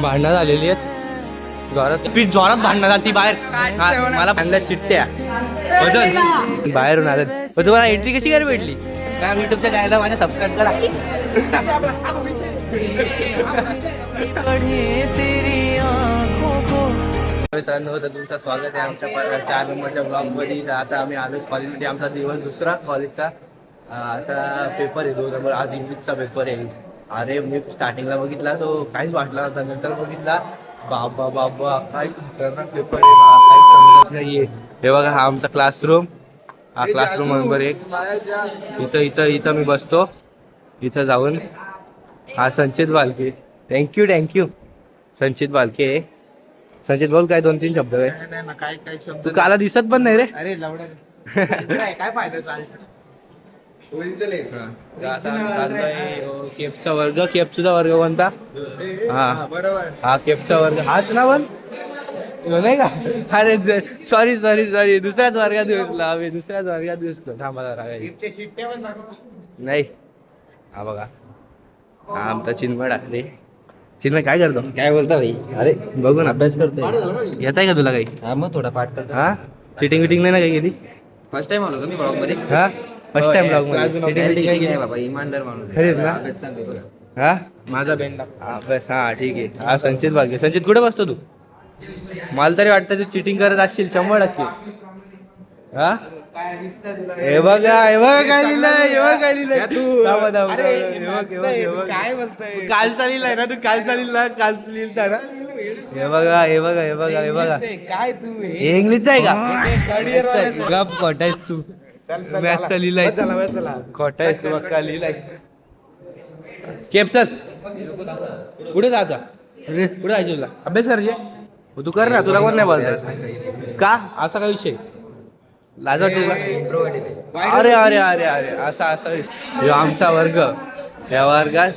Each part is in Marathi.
भांडणं झालेली आहेत जोरात भांडणं झाली बाहेर. मला भांडल्या चिट्ट्या वजन बाहेरून आलं. तुम्हाला एंट्री कशी काय भेटली? मॅम युट्यूबच्या चॅनलला माझ्या सबस्क्राईब करा. मित्रांनो, तर तुमचं स्वागत आहे आमच्या 4 नंबरच्या ब्लॉगमध्ये. आता आम्ही आलो कॉलेजमध्ये. आमचा दिवस दुसरा कॉलेजचा. आता पेपर आहे 2 नंबर. आज इंग्लिशचा पेपर आहे. अरे मी स्टार्टिंगला बघितला तो काहीच वाटला नव्हता. नंतर बघितला बाबा बाबा काय खतरनाक पेपर आहे. काही समजत नाहीये. हे बघा हा आमचा क्लासरूम. हा क्लासरूम नंबर 1. इथं मी बसतो. इथं जाऊन हा संचित बालके. थँक्यू संचित बालके. संचित बोल काय 2-3 शब्द काय शब्द. तू काला दिसत पण नाही रे. अरे काय फायदा केपचा वर्ग. केपचा वर्ग कोणता? हा बरोबर. हा केपचा वर्ग हाच ना पण नाही का? अरे सॉरी दुसऱ्याच वर्गात दिसलो. थांबा नाही. हा बघा हा आमचा चिन्मय टाकले. चिन्मय काय करतो? काय बोलता भाई? अरे बघू ना. अभ्यास करतोय. येत आहे का तुला काही? हा मग थोडा पाठ करतो. हा चिटिंग नाही ना काही केली? फर्स्ट टाइम आलो का मी ब्लॉग मध्ये? हा फर्स्ट टाइम ब्लॉग मध्ये चिटिंग आहे बाबा, इमानदार माणूस. खरेच ना? अभ्यास चालू आहे बघा. हा माझा बेंड बस. हा ठीक आहे. हा संचित बालके. संचित कुठे बसतो तू? मला तरी वाटतं तू चिटिंग करत असशील 100%. हा हे बघा काय लिहिलंय. काय बोलतोय? कालचा लिहिलाय ना तू? कालचा लिहिलता ना? हे बघा काय तू इंग्लिशचा आहे का? गप खोटायस तू. मॅथचा लिहिलाय. खोटायस तू. का लिहिलाय केप. चल कुठे जायचं? कुठे जायचं तुला? अभ्यास करायचे तू कर ना. तुला कोण नाही बोलत का? असा काय विषय लाजा तू का? अरे असा विषय. आमचा वर्ग. या वर्गात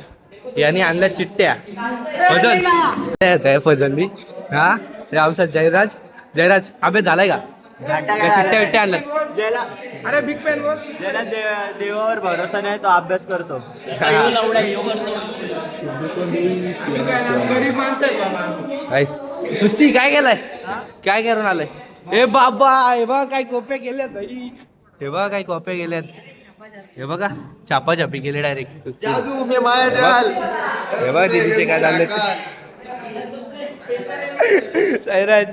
यांनी आणल्या चिट्ट्या. फजल हा हे आमचा जयराज अभ्यास झालाय का? चिट्ट्या आणल्या. अरे बिग पेन बोल. ज्याला देवावर भरोसा नाही तो अभ्यास करतो. गरीब माणसं आहे बाबा. सुस्ती काय केलाय? काय करून आलाय? हे बाबा हे बघा काय कॉप्या केल्यात भाई. हे बघा काय कॉप्या केल्यात. हे बघा छापाछापी केली डायरेक्ट. हे बघा दीदीचे काय झाले. सायराज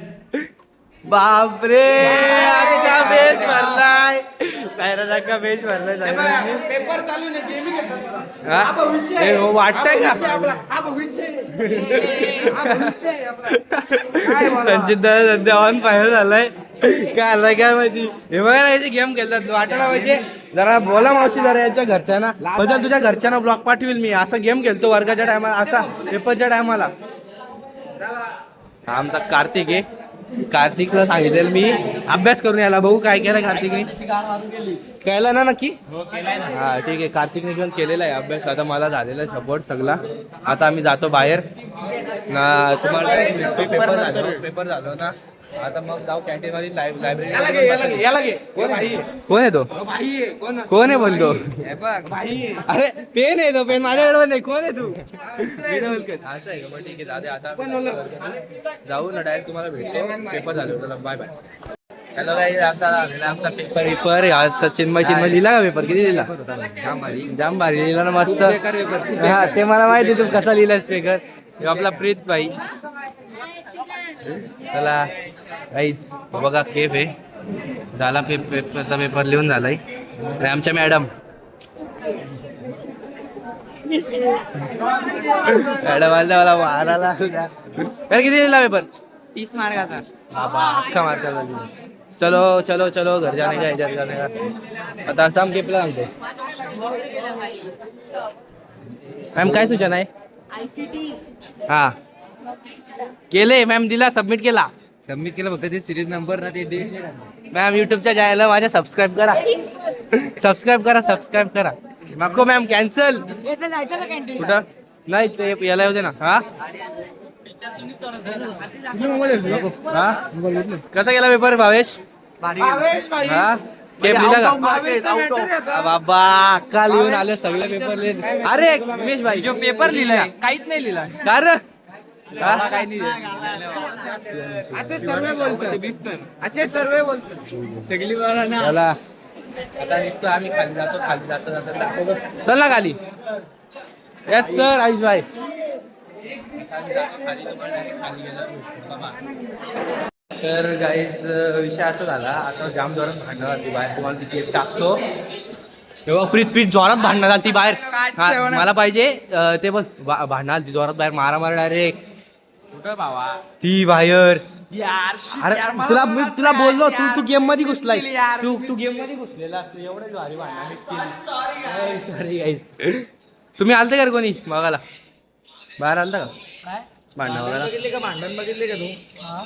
बापरे अख्खा बेच भरलाय. सायराज अख्खा बेच भरलाय. पेपर चालू नाही, गेमिंग वाटतंय का? संचित दादा सध्या ऑन फायर झालाय. काय आलाय काय माहिती. हे बघा याचे गेम खेळतात. वाटायला पाहिजे जरा बोला मावशी जरा याच्या घरच्यांना. म्हणजे तुझ्या घरच्यांना ब्लॉग पाठवेल मी. असा गेम खेळतो वर्गाच्या टायमाला, असा पेपरच्या टायमाला. आमचा कार्तिक आहे. कार्तिकला सांगितलेलं मी अभ्यास करून यायला. भाऊ काय केलं कार्तिकने? कळलं ना नक्की? हा ठीक आहे. कार्तिकने घेऊन केलेला आहे अभ्यास. आता मला झालेला आहे सपोर्ट सगळा. आता आम्ही जातो बाहेर ना. तुम्हाला पेपर झालो ना. आता मग जाऊ कॅन्टीन मध्ये लायब्ररी. कोण आहे तो? कोण आहे बोलतो? अरे पेन आहे तो. पेन माझ्याकडे नाही. कोण आहे तू? असं आहे का? मग ठीक आहे. आता जाऊ ना डायरेक्ट. तुम्हाला भेटतो पेपर झालो. Bye bye. Hello guys. आमचा पेपर आता चिन्मय लिहिला का पेपर? किती लिहिला? जाम भारी लिहिला ना. मस्त. हा ते मला माहिती तू कसा लिहिलास पेपर. आपला प्रीत भाई. चला काहीच बघा केप आहे झाला. पेपरचा पेपर लिहून झालाय. आमच्या मॅडम मला मारायला. किती लिहिला पेपर? 30 मार्काचा. बाबा अख्खा मार्काचा. चलो घर जाने का इधर जाने का. आता आम केपला सांगतो. मॅम काय सूचना आहे? ICT हा केले मॅम. दिला सबमिट केला. फक्त ते सिरीज नंबर ना ते मॅम युट्यूबच्या चॅनलला माझ्या सबस्क्राईब करा. नको मॅम कॅन्सल. कुठं नाही ते याला येऊ दे ना. हा कसा गेला पेपर भावेश? हा केप लिहिला का? बाबा अक्का लिहून आले सगळे पेपर लिहिले. अरे रमेश भाई जो पेपर लिहिलाय काहीच नाही लिहिला. का रे? असे सर्व बोलतो असे सर्व बोलतो सगळी मला ना चला आता निघतो आम्ही खाली जातो दाखवतो. चल ना खाली. यस सर आयुष भाई. तर गाईज विषय असा झाला आता जाम जोरात भांडणं झाली बाहेर तुम्हाला ती केक टाकतो तेव्हा प्रीत जोरात भांडणं झाली बाहेर. हा, मला पाहिजे ते बघ भांडणं झाली जोरात बाहेर मारा डायरेक्ट कुठं भावा ती बाहेर. यार अरे तुला बोललो तू गेम मध्ये घुसलाय तू गेम मध्ये घुसलेला तू एवढं भारी भांडण सॉरी गाईज. तुम्ही आलते का रे कोणी बघायला बाहेर आलता का काय भांडण बघायला बघितले का भांडण बघितले का तू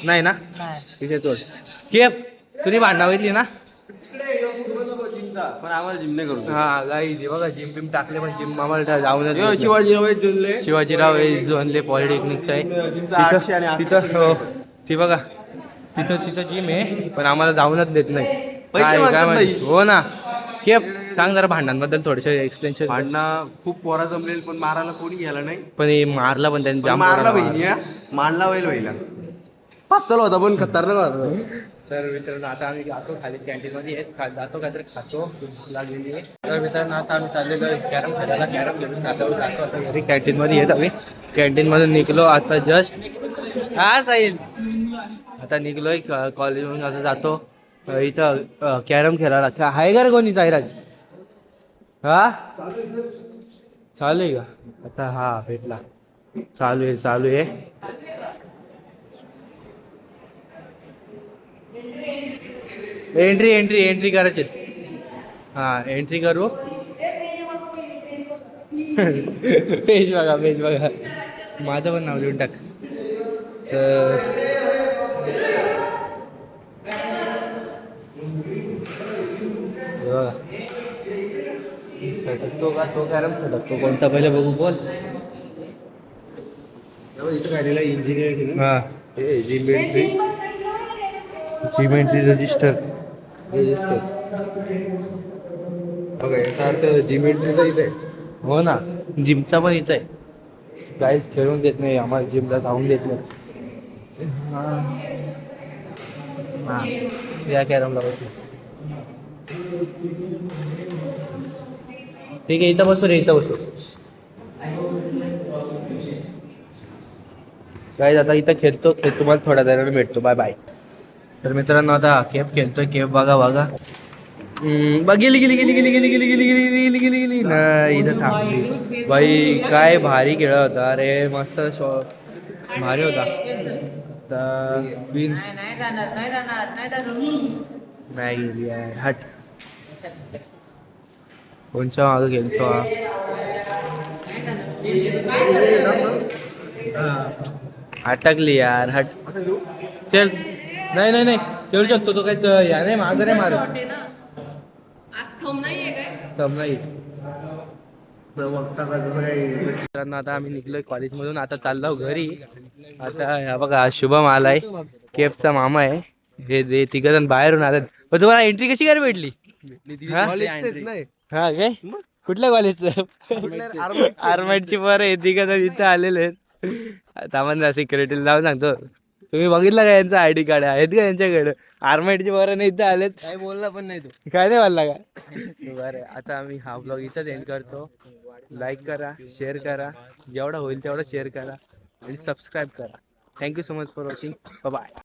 नाही ना तिथे चोट केप तुम्ही भांडणं बघितली ना पण आम्हाला जिम नाही करू हा गाईज बघा जिम बिम टाकले पण जिम आम्हाला जाऊन शिवाजीराव जुनले शिवाजीराव झोनले पॉलिटेक्निकचं जिमचं 800 आणि आहे तिथं हो ती बघा तिथं जिम आहे पण आम्हाला जाऊनच देत नाही पैसे काय मागतात माहिती. बाई. हो ना केप सांग जरा भांडणांबद्दल थोडेसे एक्सप्लेनेशन भांडणं खूप पोरा जमलेल पण मारायला कोणी गेला नाही पण हे मारला पण त्यांनी पण जाम मारला पोरांना बहिणी हा. मारला बैल बैला पातळ होता पण खतरनाक होता. तर मित्रांनो आता आम्ही जातो खाली कॅन्टीन मध्ये जातो काहीतरी खातो भूक लागलेली आहे. तर मित्रांनो आता आम्ही चाललेलो कॅरम खेळायला कॅरम खेळून आता जातो आता घरी कॅन्टीन मध्ये येत आम्ही कॅन्टीन मधून निघलो आता जस्ट हा जाईल आता निघलोय कॉलेज मधून आता जातो इथं कॅरम खेळायला आहे का रे कोणी जाहिरात हा चालू आहे का आता हा भेटला चालू आहे एंट्री करायची हा एंट्री करू पेज बघा माझं पण नाव लिहून टाक तर बघा सटकतो का तो कॅरम सटकतो कोणता पहिले बघू बोल इंजिनियर हा जिमेंट्री रजिस्टर बघा याचा अर्थ जिमेट्रीचा इथे हो ना जिमचा पण इथं आहे गाईज खेळून देत नाही आम्हाला जिमला जाऊन देत नाही हा या कॅरमला बसू ठीक आहे इथं बसू रे इथं बसू गाईज आता इथं खेळतो तुम्हाला थोड्या वेळाने भेटतो बाय तर मित्रांनो आता केप खेळतोय केप बघा गेली नाही इथं थांबली बाई काय भारी खेळ होता अरे मस्त भारी होता तर विन नाही गेली यार हट कोणच्या मागं गेलतो अटकली यार हट चल नाही खेळू शकतो तो काय या नाही मागं नाही मारत थंब नाही मित्रांनो आता आम्ही निघलोय कॉलेजमधून आता चाललो घरी आता ह्या बघा शुभम आलाय केपचा मामा आहे हे तिघ जण बाहेरून आलेत पण तुम्हाला एंट्री कशी काय भेटली हा काय कुठल्या कॉलेजचं आर्माइडची बरं आहे तिघ जण इथं आलेले आहेत आता आम्हाला सिक्युरिटीला जाऊन सांगतो तुम्ही बघितलं का यांचं आयडी कार्ड आहेत का यांच्याकडे आर्माइडची बरं नाही इथं आलेत काही बोलला पण नाही तू काय नाही बोलला का बरं आता आम्ही हा ब्लॉग इथंच एंड करतो लाईक करा शेअर करा जेवढा होईल तेवढा शेअर करा आणि सबस्क्राईब करा thank you so much for watching bye